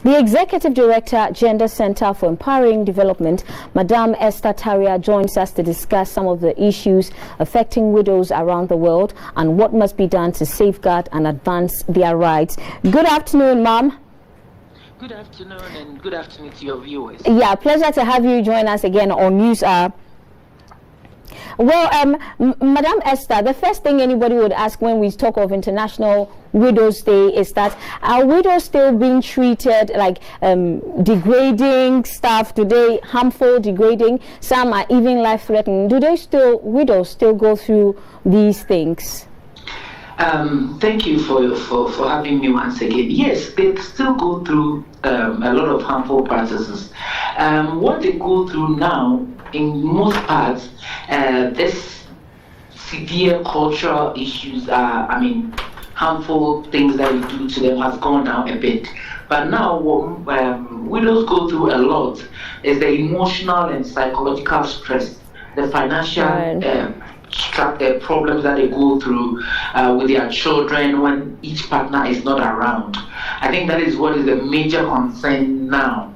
The Executive Director, Gender Center for Empowering Development, Madam Esther Taria, joins us to discuss some of the issues affecting widows around the world and what must be done to safeguard and advance their rights. Good afternoon, Ma'am. Good afternoon, and good afternoon to your viewers. Yeah, pleasure to have you join us again on News Hour. Well, Madam Esther, the first thing anybody would ask when we talk of International Widows Day is that are widows still being treated like degrading stuff? Do they harmful, degrading? Some are even life-threatening. Widows still go through these things? Thank you for having me once again. Yes, they still go through a lot of harmful practices. What they go through now, in most parts, this severe cultural issues are, harmful things that we do to them has gone down a bit. But now what widows go through a lot is the emotional and psychological stress, the financial problems that they go through with their children when each partner is not around. I think that is what is the major concern now.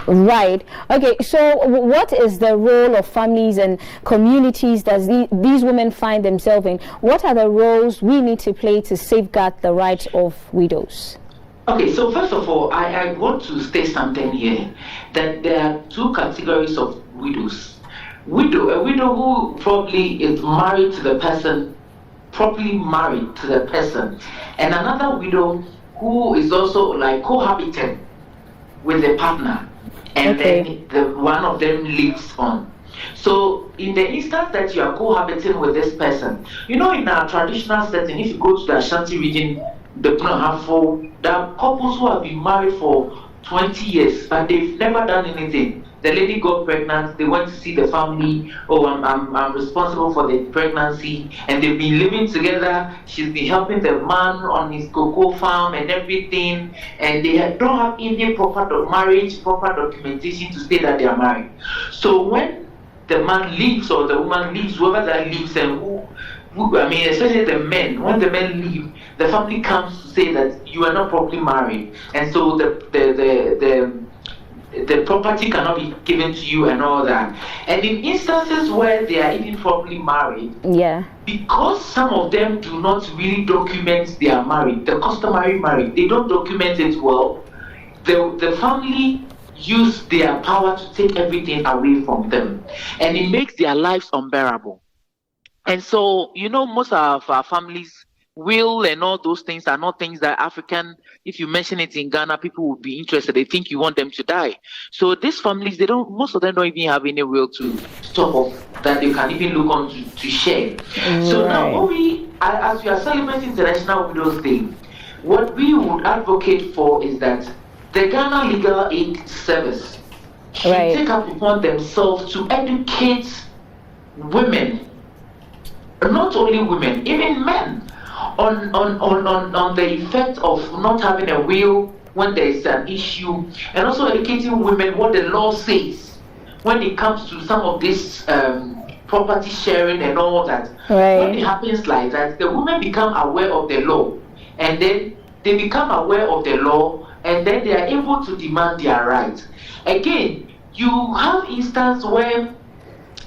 Right. Okay, so what is the role of families and communities that these women find themselves in? What are the roles we need to play to safeguard the rights of widows? Okay, so first of all, I want to state something here, that there are two categories of widows. A widow who probably is married to the person, properly married to the person, and another widow who is also like cohabiting with the partner. And then one of them lives on. So in the instance that you are cohabiting with this person, in our traditional setting, if you go to the Ashanti region, there are couples who have been married for 20 years, but they've never done anything. The lady got pregnant, they went to see the family, I'm responsible for the pregnancy, and they've been living together. She's been helping the man on his cocoa farm and everything, and they don't have any proper documentation to say that they are married. So when the man leaves or the woman leaves, whoever that leaves, and especially the men, when the men leave, the family comes to say that you are not properly married, and so the property cannot be given to you and all that. And in instances where they are even properly married, because some of them do not really document they are married, the customary marriage, they don't document it well, the family use their power to take everything away from them. And it makes their lives unbearable. And so, most of our families' will and all those things are not things that African, if you mention it in Ghana, people will be interested. They think you want them to die. So these families, most of them don't even have any will to stop off that they can even look on to share. Right. So now, as we are celebrating International Widows Day, what we would advocate for is that the Ghana Legal Aid Service should take up upon themselves to educate women, not only women, even men, on the effect of not having a will when there is an issue, and also educating women what the law says when it comes to some of this property sharing and all that. When it happens like that, the women become aware of the law, and then they become aware of the law, and then they are able to demand their rights. Again, you have instances where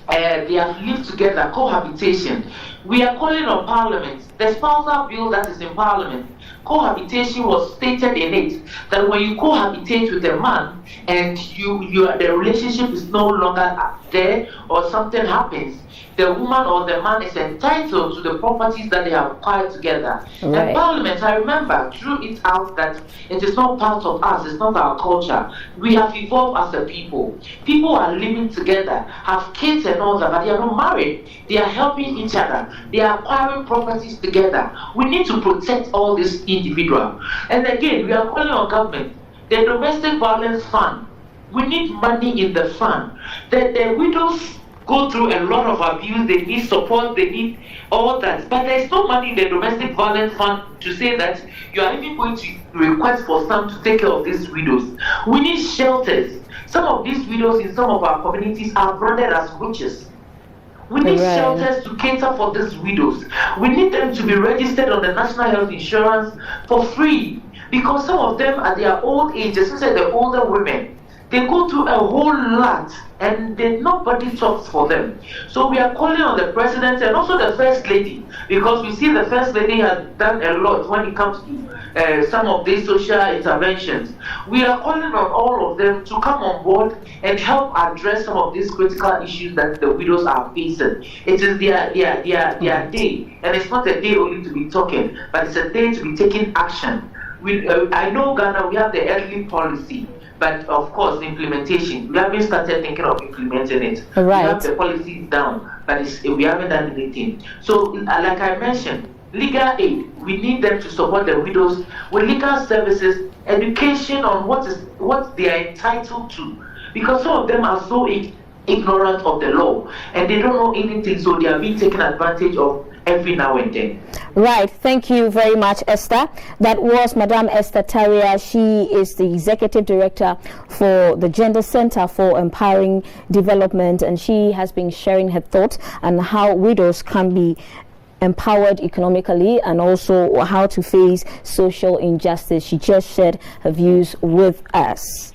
they have lived together, cohabitation. We are calling on Parliament. The spousal bill that is in Parliament, cohabitation was stated in it that when you cohabitate with a man and the relationship is no longer there or something happens, the woman or the man is entitled to the properties that they have acquired together. And Parliament, I remember, drew it out that it is not part of us, it's not our culture. We have evolved as a people. People are living together, have kids and all that, but they are not married. They are helping each other. They are acquiring properties together. We need to protect all these individuals. And again, we are calling on government, the Domestic Violence Fund. We need money in the fund. The widows go through a lot of abuse, they need support, they need all that. But there's no money in the Domestic Violence Fund to say that you are even going to request for some to take care of these widows. We need shelters. Some of these widows in some of our communities are branded as witches. We need shelters to cater for these widows. We need them to be registered on the National Health Insurance for free. because some of them at their old age, especially the older women, they go through a whole lot and then nobody talks for them. So we are calling on the president and also the first lady, because we see the first lady has done a lot when it comes to some of these social interventions. We are calling on all of them to come on board and help address some of these critical issues that the widows are facing. It is their day, and it's not a day only to be talking, but it's a day to be taking action. I know Ghana, we have the elderly policy, but of course, the implementation, we haven't started thinking of implementing it. Right. We have the policies down, but we haven't done anything. So, like I mentioned, legal aid, we need them to support the widows with legal services, education on what they are entitled to. Because some of them are so ignorant of the law, and they don't know anything, so they are being taken advantage of every now and then. Right. Thank you very much, Esther. That was Madame Esther Taria. She is the Executive Director for the Gender Center for Empowering Development, and she has been sharing her thoughts on how widows can be empowered economically and also how to face social injustice. She just shared her views with us.